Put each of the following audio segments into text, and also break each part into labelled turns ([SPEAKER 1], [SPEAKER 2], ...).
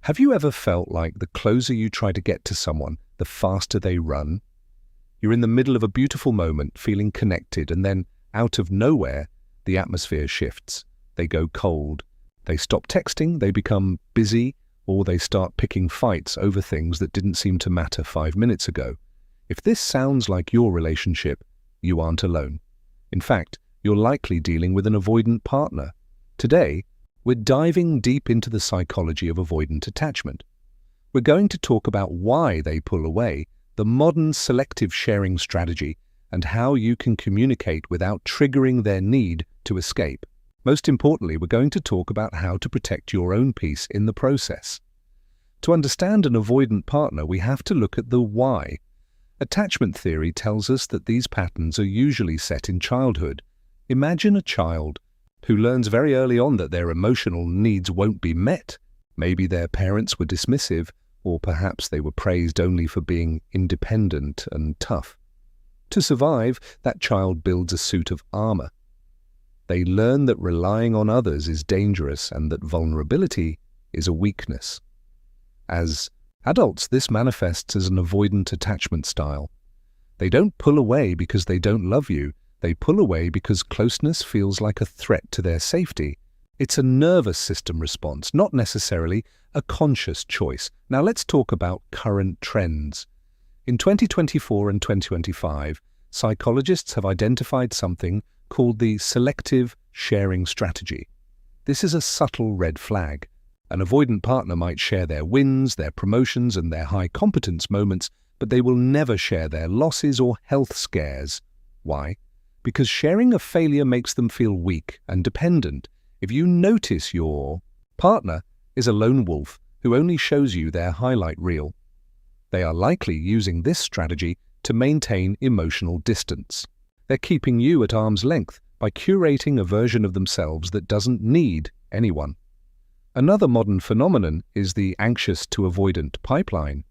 [SPEAKER 1] Have you ever felt like the closer you try to get to someone, the faster they run? You're in the middle of a beautiful moment, feeling connected, and then, out of nowhere, the atmosphere shifts. They go cold. They stop texting, they become busy, or they start picking fights over things that didn't seem to matter 5 minutes ago. If this sounds like your relationship, you aren't alone. In fact, you're likely dealing with an avoidant partner. Today, we're diving deep into the psychology of avoidant attachment. We're going to talk about why they pull away, the modern selective sharing strategy, and how you can communicate without triggering their need to escape. Most importantly, we're going to talk about how to protect your own peace in the process. To understand an avoidant partner, we have to look at the why. Attachment theory tells us that these patterns are usually set in childhood. Imagine a child who learns very early on that their emotional needs won't be met. Maybe their parents were dismissive, or perhaps they were praised only for being independent and tough. To survive, that child builds a suit of armor. They learn that relying on others is dangerous and that vulnerability is a weakness. As adults, this manifests as an avoidant attachment style. They don't pull away because they don't love you. They pull away because closeness feels like a threat to their safety. It's a nervous system response, not necessarily a conscious choice. Now let's talk about current trends. In 2024 and 2025, psychologists have identified something called the selective sharing strategy. This is a subtle red flag. An avoidant partner might share their wins, their promotions, and their high competence moments, but they will never share their losses or health scares. Why? Because sharing a failure makes them feel weak and dependent. If you notice your partner is a lone wolf who only shows you their highlight reel, they are likely using this strategy to maintain emotional distance. They're keeping you at arm's length by curating a version of themselves that doesn't need anyone. Another modern phenomenon is the anxious to avoidant pipeline.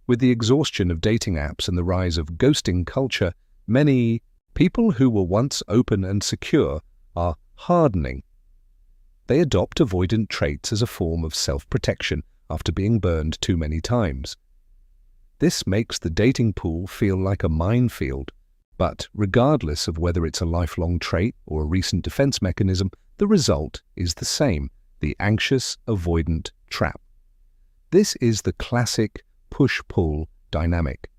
[SPEAKER 1] With the exhaustion of dating apps and the rise of ghosting culture, many people who were once open and secure are hardening. They adopt avoidant traits as a form of self-protection after being burned too many times. This makes the dating pool feel like a minefield. But regardless of whether it's a lifelong trait or a recent defense mechanism, the result is the same, the anxious avoidant trap. This is the classic push-pull dynamic.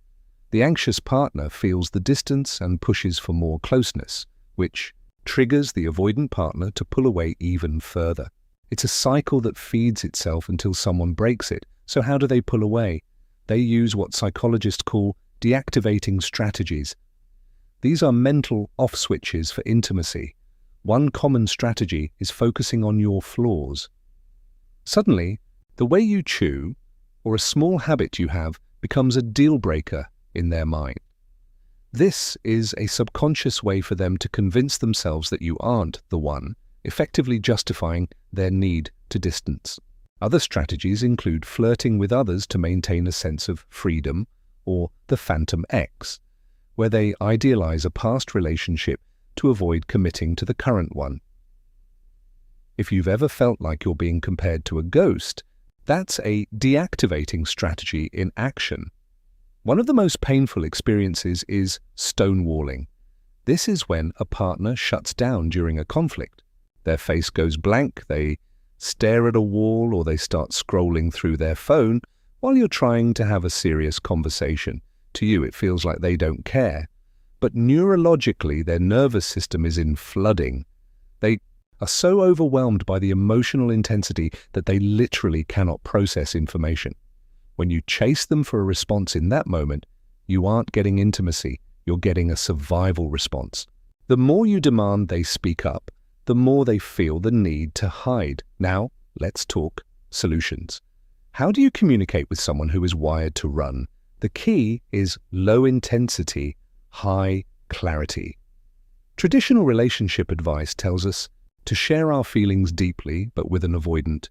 [SPEAKER 1] The anxious partner feels the distance and pushes for more closeness, which triggers the avoidant partner to pull away even further. It's a cycle that feeds itself until someone breaks it. So how do they pull away? They use what psychologists call deactivating strategies. These are mental off switches for intimacy. One common strategy is focusing on your flaws. Suddenly, the way you chew, or a small habit you have, becomes a deal breaker in their mind. This is a subconscious way for them to convince themselves that you aren't the one, effectively justifying their need to distance. Other strategies include flirting with others to maintain a sense of freedom, or the phantom X, where they idealize a past relationship to avoid committing to the current one. If you've ever felt like you're being compared to a ghost, that's a deactivating strategy in action. One of the most painful experiences is stonewalling. This is when a partner shuts down during a conflict. Their face goes blank, they stare at a wall, or they start scrolling through their phone while you're trying to have a serious conversation. To you, it feels like they don't care. But neurologically, their nervous system is in flooding. They are so overwhelmed by the emotional intensity that they literally cannot process information. When you chase them for a response in that moment, you aren't getting intimacy, you're getting a survival response. The more you demand they speak up, the more they feel the need to hide. Now, let's talk solutions. How do you communicate with someone who is wired to run? The key is low intensity, high clarity. Traditional relationship advice tells us to share our feelings deeply, but with an avoidant.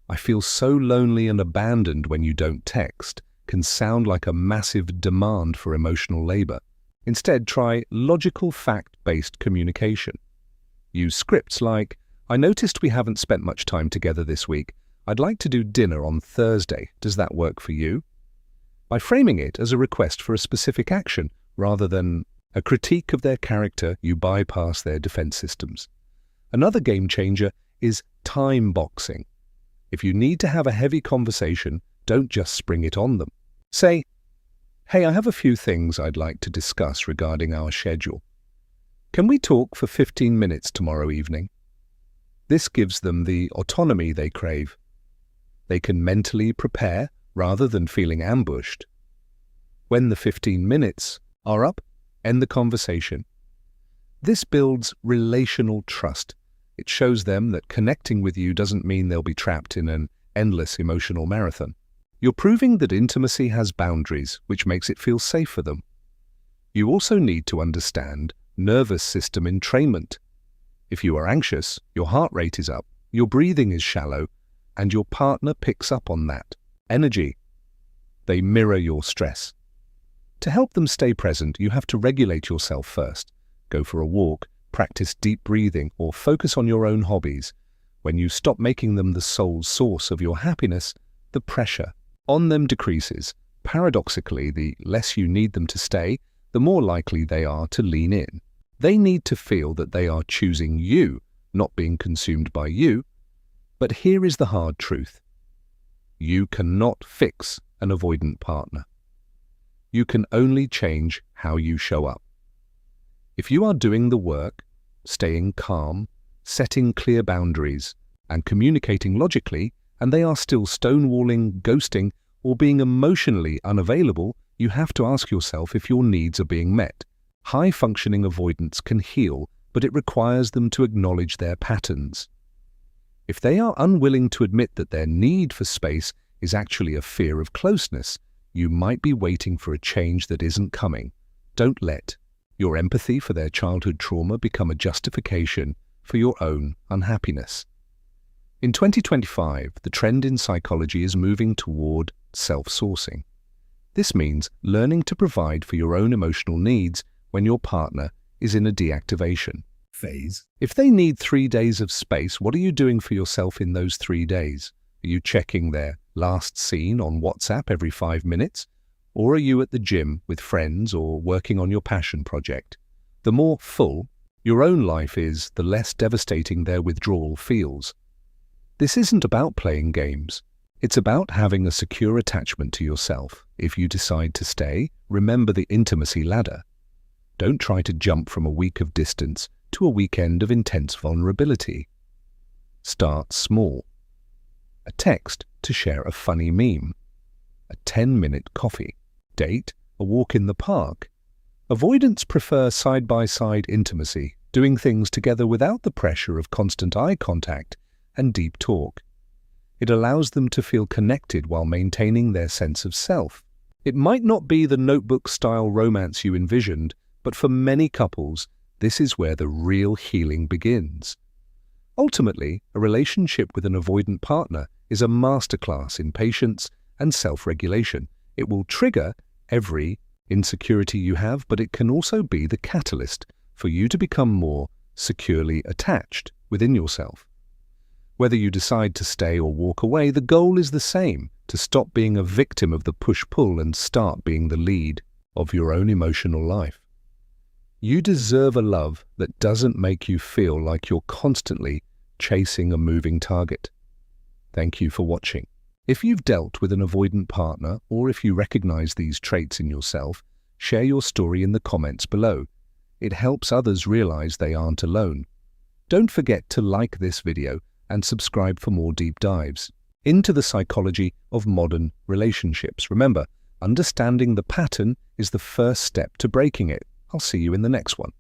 [SPEAKER 1] "I feel so lonely and abandoned when you don't text," can sound like a massive demand for emotional labor. Instead, try logical, fact-based communication. Use scripts like, "I noticed we haven't spent much time together this week. I'd like to do dinner on Thursday. Does that work for you? By framing it as a request for a specific action rather than a critique of their character, you bypass their defense systems. Another game changer is time boxing. If you need to have a heavy conversation, don't just spring it on them. Say, "Hey, I have a few things I'd like to discuss regarding our schedule. Can we talk for 15 minutes tomorrow evening?" This gives them the autonomy they crave. They can mentally prepare rather than feeling ambushed. When the 15 minutes are up, end the conversation. This builds relational trust. It shows them that connecting with you doesn't mean they'll be trapped in an endless emotional marathon. You're proving that intimacy has boundaries, which makes it feel safe for them. You also need to understand nervous system entrainment. If you are anxious, your heart rate is up, your breathing is shallow, and your partner picks up on that. Energy. They mirror your stress. To help them stay present, you have to regulate yourself first. Go for a walk, practice deep breathing, or focus on your own hobbies. When you stop making them the sole source of your happiness, the pressure on them decreases. Paradoxically, the less you need them to stay, the more likely they are to lean in. They need to feel that they are choosing you, not being consumed by you. But here is the hard truth. You cannot fix an avoidant partner. You can only change how you show up. If you are doing the work, staying calm, setting clear boundaries, and communicating logically, and they are still stonewalling, ghosting, or being emotionally unavailable, you have to ask yourself if your needs are being met. High-functioning avoidance can heal, but it requires them to acknowledge their patterns. If they are unwilling to admit that their need for space is actually a fear of closeness, you might be waiting for a change that isn't coming. Don't let your empathy for their childhood trauma become a justification for your own unhappiness. In 2025, the trend in psychology is moving toward self-sourcing. This means learning to provide for your own emotional needs when your partner is in a deactivation phase. If they need 3 days of space, what are you doing for yourself in those 3 days? Are you checking their last seen on WhatsApp every 5 minutes? Or are you at the gym with friends or working on your passion project? The more full your own life is, the less devastating their withdrawal feels. This isn't about playing games. It's about having a secure attachment to yourself. If you decide to stay, remember the intimacy ladder. Don't try to jump from a week of distance to a weekend of intense vulnerability. Start small. A text to share a funny meme. A 10-minute coffee date, a walk in the park. Avoidants prefer side-by-side intimacy, doing things together without the pressure of constant eye contact and deep talk. It allows them to feel connected while maintaining their sense of self. It might not be the Notebook-style romance you envisioned, but for many couples, this is where the real healing begins. Ultimately, a relationship with an avoidant partner is a masterclass in patience and self-regulation. It will trigger every insecurity you have, but it can also be the catalyst for you to become more securely attached within yourself. Whether you decide to stay or walk away, the goal is the same: to stop being a victim of the push-pull and start being the lead of your own emotional life. You deserve a love that doesn't make you feel like you're constantly chasing a moving target. Thank you for watching. If you've dealt with an avoidant partner, or if you recognize these traits in yourself, share your story in the comments below. It helps others realize they aren't alone. Don't forget to like this video and subscribe for more deep dives into the psychology of modern relationships. Remember, understanding the pattern is the first step to breaking it. I'll see you in the next one.